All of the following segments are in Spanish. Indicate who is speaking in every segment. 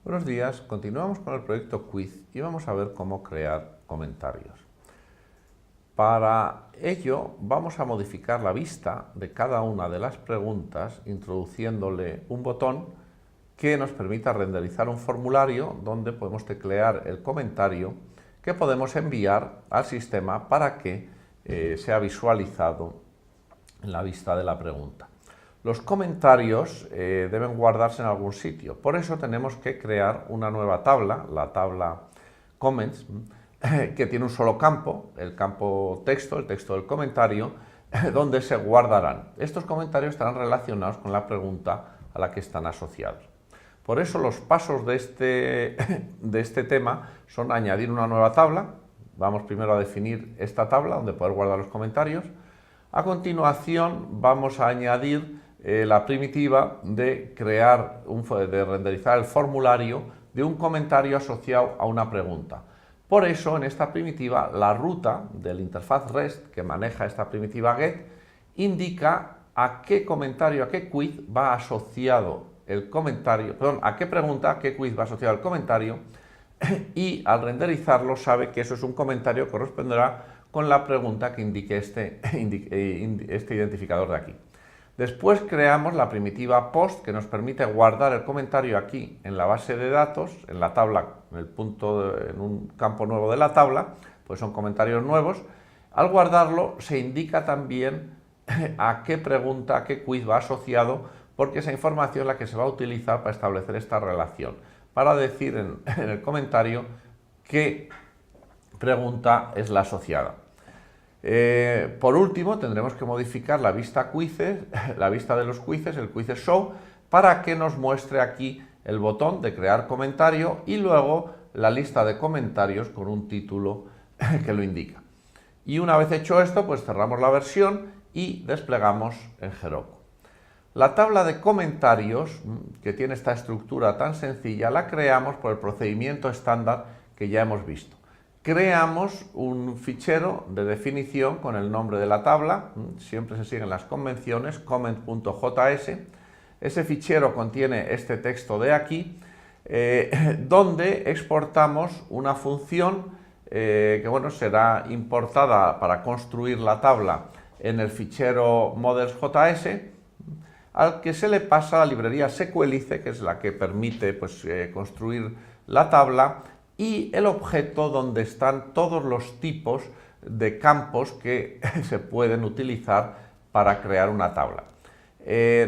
Speaker 1: Buenos días, continuamos con el proyecto Quiz y vamos a ver cómo crear comentarios. Para ello vamos a modificar la vista de cada una de las preguntas introduciéndole un botón que nos permita renderizar un formulario donde podemos teclear el comentario que podemos enviar al sistema para que sea visualizado en la vista de la pregunta. Los comentarios deben guardarse en algún sitio, por eso tenemos que crear una nueva tabla, la tabla Comments, que tiene un solo campo, el campo texto, el texto del comentario, donde se guardarán. Estos comentarios estarán relacionados con la pregunta a la que están asociados. Por eso los pasos de este tema son añadir una nueva tabla. Vamos primero a definir esta tabla donde poder guardar los comentarios. A continuación vamos a añadir la primitiva de renderizar el formulario de un comentario asociado a una pregunta. Por eso, en esta primitiva, la ruta del interfaz REST que maneja esta primitiva GET indica a qué comentario, a qué quiz va asociado el comentario, perdón, a qué pregunta, a qué quiz va asociado el comentario, y al renderizarlo sabe que eso es un comentario que corresponderá con la pregunta que indique este identificador de aquí. Después creamos la primitiva POST que nos permite guardar el comentario aquí en la base de datos, en la tabla, en un campo nuevo de la tabla, pues son comentarios nuevos. Al guardarlo se indica también a qué pregunta, a qué quiz va asociado, porque esa información es la que se va a utilizar para establecer esta relación, para decir en el comentario qué pregunta es la asociada. Por último, tendremos que modificar la vista quizzes, la vista de los quizzes, el quizzes show, para que nos muestre aquí el botón de crear comentario y luego la lista de comentarios con un título que lo indica. Y una vez hecho esto, pues cerramos la versión y desplegamos en Heroku. La tabla de comentarios, que tiene esta estructura tan sencilla, la creamos por el procedimiento estándar que ya hemos visto. Creamos un fichero de definición con el nombre de la tabla, siempre se siguen las convenciones, comment.js. Ese fichero contiene este texto de aquí, donde exportamos una función que será importada para construir la tabla en el fichero models.js, al que se le pasa la librería SQLize, que es la que permite construir la tabla, y el objeto donde están todos los tipos de campos que se pueden utilizar para crear una tabla.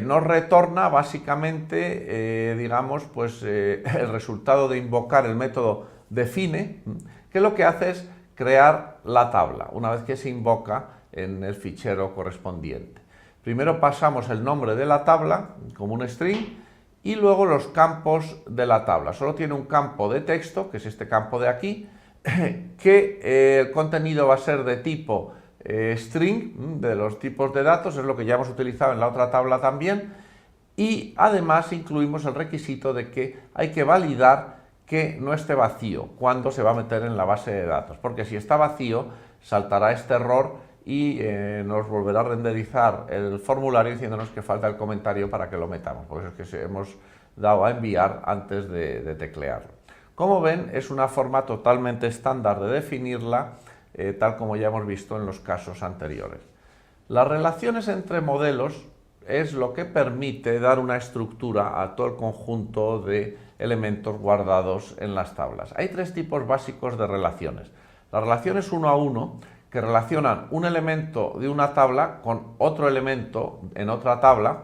Speaker 1: Nos retorna básicamente, el resultado de invocar el método define, que lo que hace es crear la tabla, una vez que se invoca en el fichero correspondiente. Primero pasamos el nombre de la tabla como un string, y luego los campos de la tabla. Solo tiene un campo de texto, que es este campo de aquí, que el contenido va a ser de tipo string, de los tipos de datos, es lo que ya hemos utilizado en la otra tabla también, y además incluimos el requisito de que hay que validar que no esté vacío cuando se va a meter en la base de datos, porque si está vacío saltará este error y nos volverá a renderizar el formulario diciéndonos que falta el comentario para que lo metamos. Por eso es que hemos dado a enviar antes de teclearlo. Como ven, es una forma totalmente estándar de definirla, tal como ya hemos visto en los casos anteriores. Las relaciones entre modelos es lo que permite dar una estructura a todo el conjunto de elementos guardados en las tablas. Hay tres tipos básicos de relaciones. Las relaciones uno a uno, que relacionan un elemento de una tabla con otro elemento en otra tabla.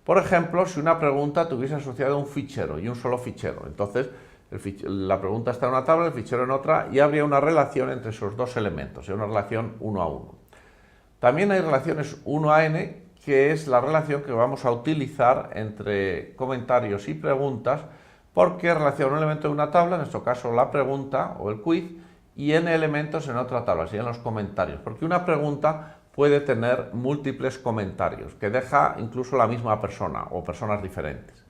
Speaker 1: Por ejemplo, si una pregunta tuviese asociado un fichero y un solo fichero, entonces la pregunta está en una tabla, el fichero en otra, y habría una relación entre esos dos elementos, es una relación uno a uno. También hay relaciones 1 a n, que es la relación que vamos a utilizar entre comentarios y preguntas, porque relaciona un elemento de una tabla, en nuestro caso la pregunta o el quiz, y n elementos en otra tabla, serían los comentarios, porque una pregunta puede tener múltiples comentarios, que deja incluso la misma persona o personas diferentes.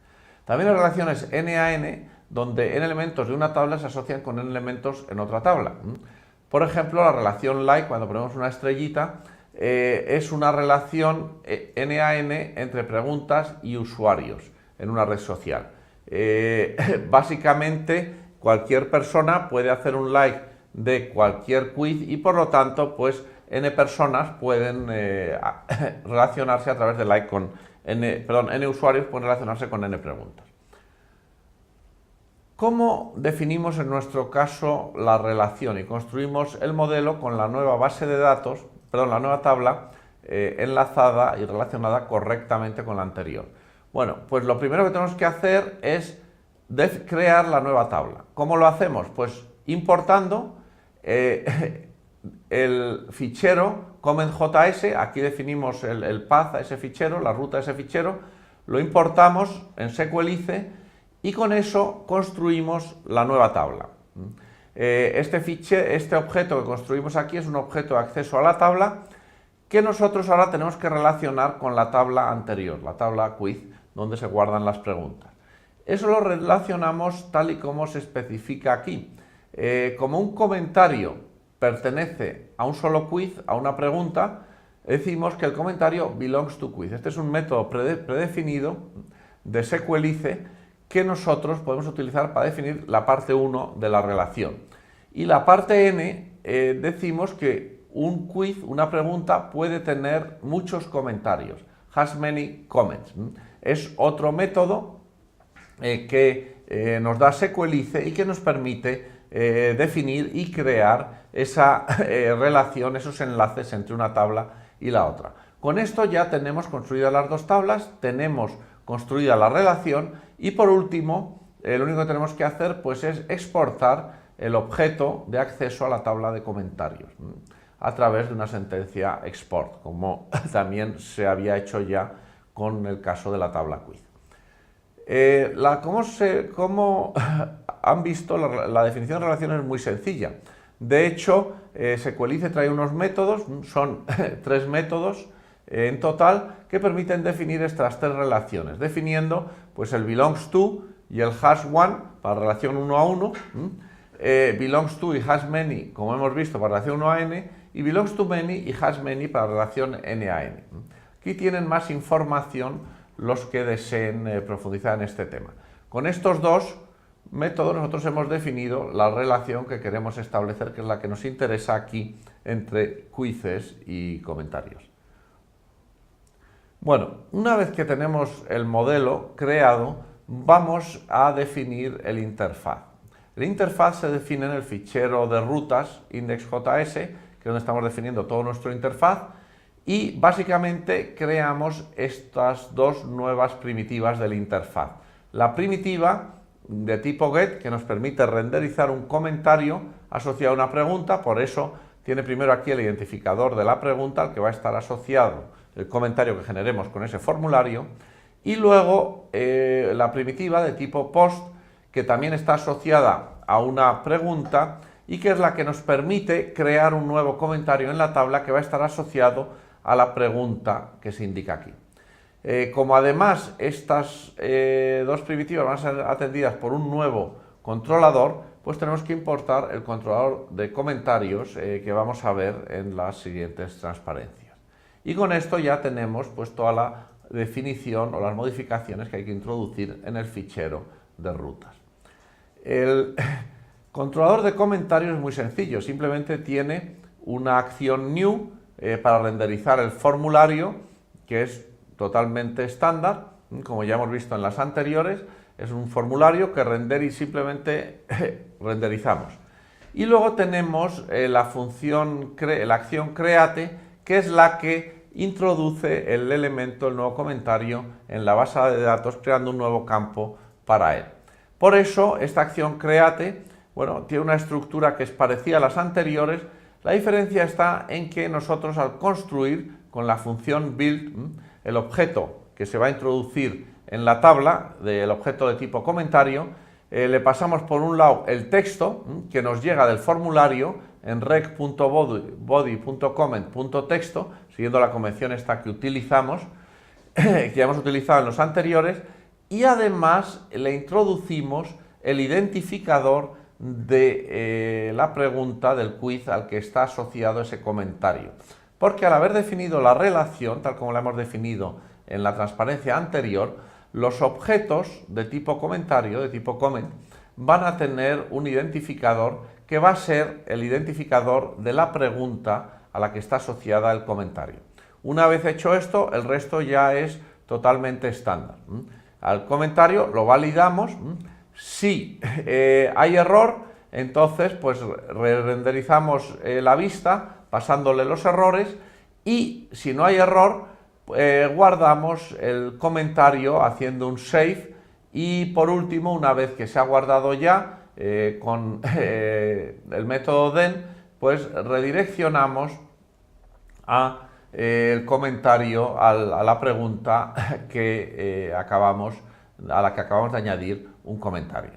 Speaker 1: También hay relaciones n a n, donde n elementos de una tabla se asocian con n elementos en otra tabla. Por ejemplo, la relación like, cuando ponemos una estrellita, es una relación n a n entre preguntas y usuarios en una red social. Básicamente, cualquier persona puede hacer un like de cualquier quiz y por lo tanto, pues n personas pueden relacionarse a través de like con n usuarios pueden relacionarse con n preguntas. ¿Cómo definimos en nuestro caso la relación y construimos el modelo con la nueva base de datos, la nueva tabla enlazada y relacionada correctamente con la anterior? Bueno, pues lo primero que tenemos que hacer es crear la nueva tabla. ¿Cómo lo hacemos? Pues importando el fichero comment.js, aquí definimos el path a ese fichero, la ruta a ese fichero, lo importamos en SQLize y con eso construimos la nueva tabla. Este objeto que construimos aquí es un objeto de acceso a la tabla que nosotros ahora tenemos que relacionar con la tabla anterior, la tabla quiz, donde se guardan las preguntas. Eso lo relacionamos tal y como se especifica aquí. Como un comentario pertenece a un solo quiz, a una pregunta, decimos que el comentario belongs to quiz. Este es un método predefinido de SQLize que nosotros podemos utilizar para definir la parte 1 de la relación. Y la parte n, decimos que un quiz, una pregunta, puede tener muchos comentarios. Has many comments. Es otro método que nos da SQLize y que nos permite definir y crear esa relación, esos enlaces entre una tabla y la otra. Con esto ya tenemos construidas las dos tablas, tenemos construida la relación y por último, lo único que tenemos que hacer pues es exportar el objeto de acceso a la tabla de comentarios a través de una sentencia export, como también se había hecho ya con el caso de la tabla quiz. Como han visto, la definición de relación es muy sencilla. De hecho, SQLize trae unos métodos, son 3 métodos en total, que permiten definir estas 3 relaciones, definiendo pues el belongs to y el has one para relación 1 a 1, belongs to y has many, como hemos visto, para relación 1 a n, y belongs to many y has many para relación n a n. Aquí tienen más información los que deseen profundizar en este tema. Con estos 2 métodos nosotros hemos definido la relación que queremos establecer, que es la que nos interesa aquí entre quizzes y comentarios. Bueno, una vez que tenemos el modelo creado, vamos a definir el interfaz. El interfaz se define en el fichero de rutas index.js, que es donde estamos definiendo todo nuestro interfaz, y básicamente creamos estas 2 nuevas primitivas del interfaz. La primitiva de tipo get, que nos permite renderizar un comentario asociado a una pregunta, por eso tiene primero aquí el identificador de la pregunta, al que va a estar asociado el comentario que generemos con ese formulario, y luego la primitiva de tipo post, que también está asociada a una pregunta y que es la que nos permite crear un nuevo comentario en la tabla que va a estar asociado a la pregunta que se indica aquí. Como además estas 2 primitivas van a ser atendidas por un nuevo controlador, pues tenemos que importar el controlador de comentarios que vamos a ver en las siguientes transparencias. Y con esto ya tenemos pues toda la definición o las modificaciones que hay que introducir en el fichero de rutas. El controlador de comentarios es muy sencillo, simplemente tiene una acción new para renderizar el formulario, que es totalmente estándar, como ya hemos visto en las anteriores, es un formulario que simplemente renderizamos. Y luego tenemos la acción create, que es la que introduce el nuevo comentario en la base de datos, creando un nuevo campo para él. Por eso, esta acción create, bueno, tiene una estructura que es parecida a las anteriores. La diferencia está en que nosotros, al construir con la función build el objeto que se va a introducir en la tabla del objeto de tipo comentario, le pasamos por un lado el texto que nos llega del formulario en rec.body.comment.texto, siguiendo la convención esta que utilizamos, que ya hemos utilizado en los anteriores, y además le introducimos el identificador de la pregunta del quiz al que está asociado ese comentario. Porque al haber definido la relación, tal como la hemos definido en la transparencia anterior, los objetos de tipo comentario, de tipo comment, van a tener un identificador que va a ser el identificador de la pregunta a la que está asociada el comentario. Una vez hecho esto, el resto ya es totalmente estándar. Al comentario lo validamos. Si hay error, entonces pues renderizamos la vista pasándole los errores, y si no hay error, guardamos el comentario haciendo un save, y por último, una vez que se ha guardado ya con el método den, pues redireccionamos el comentario a la pregunta a la que acabamos de añadir un comentario.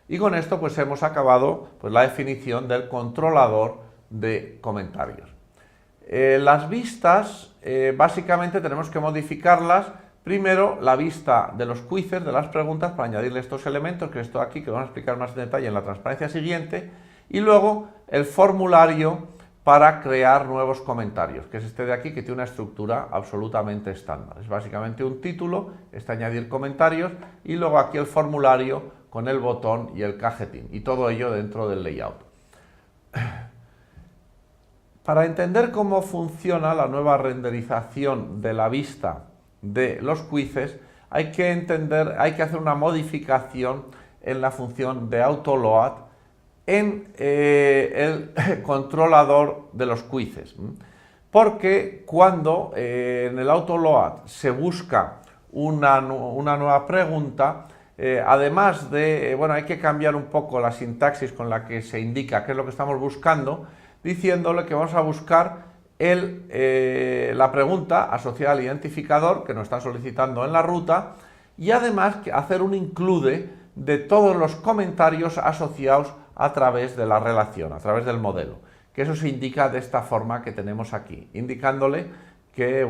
Speaker 1: Y con esto pues hemos acabado la definición del controlador de comentarios. Las vistas, básicamente tenemos que modificarlas. Primero, la vista de los quizzes, de las preguntas, para añadirle estos elementos, que esto aquí, que vamos a explicar más en detalle en la transparencia siguiente, y luego el formulario para crear nuevos comentarios, que es este de aquí, que tiene una estructura absolutamente estándar. Es básicamente un título, añadir comentarios, y luego aquí el formulario con el botón y el cajetín, y todo ello dentro del layout. Para entender cómo funciona la nueva renderización de la vista de los quizzes, hay que hacer una modificación en la función de autoload en el controlador de los quizzes, porque cuando en el autoload se busca una nueva pregunta, además de, hay que cambiar un poco la sintaxis con la que se indica qué es lo que estamos buscando, diciéndole que vamos a buscar la pregunta asociada al identificador que nos está solicitando en la ruta, y además hacer un include de todos los comentarios asociados a través de la relación, a través del modelo, que eso se indica de esta forma que tenemos aquí, indicándole que,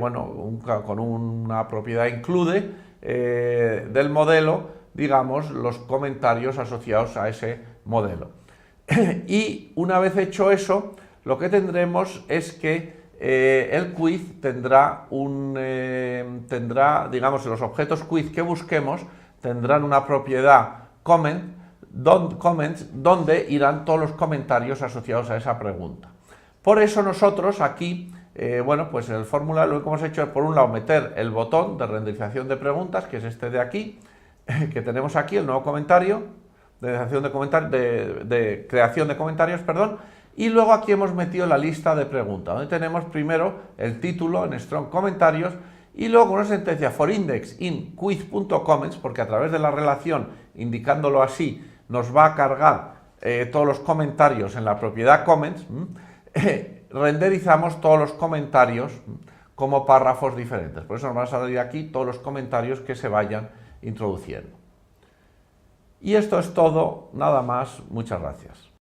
Speaker 1: con una propiedad include del modelo, digamos, los comentarios asociados a ese modelo. Y una vez hecho eso, lo que tendremos es que el quiz tendrá, digamos, los objetos quiz que busquemos tendrán una propiedad comments, donde irán todos los comentarios asociados a esa pregunta. Por eso nosotros aquí, pues en el formulario lo que hemos hecho es, por un lado, meter el botón de renderización de preguntas, que es este de aquí, que tenemos aquí, el nuevo comentario, de creación de comentarios, perdón, y luego aquí hemos metido la lista de preguntas, donde tenemos primero el título en strong comentarios, y luego una sentencia for index in quiz.comments, porque a través de la relación, indicándolo así, nos va a cargar todos los comentarios en la propiedad comments. Renderizamos todos los comentarios como párrafos diferentes. Por eso nos van a salir aquí todos los comentarios que se vayan introduciendo. Y esto es todo, nada más, muchas gracias.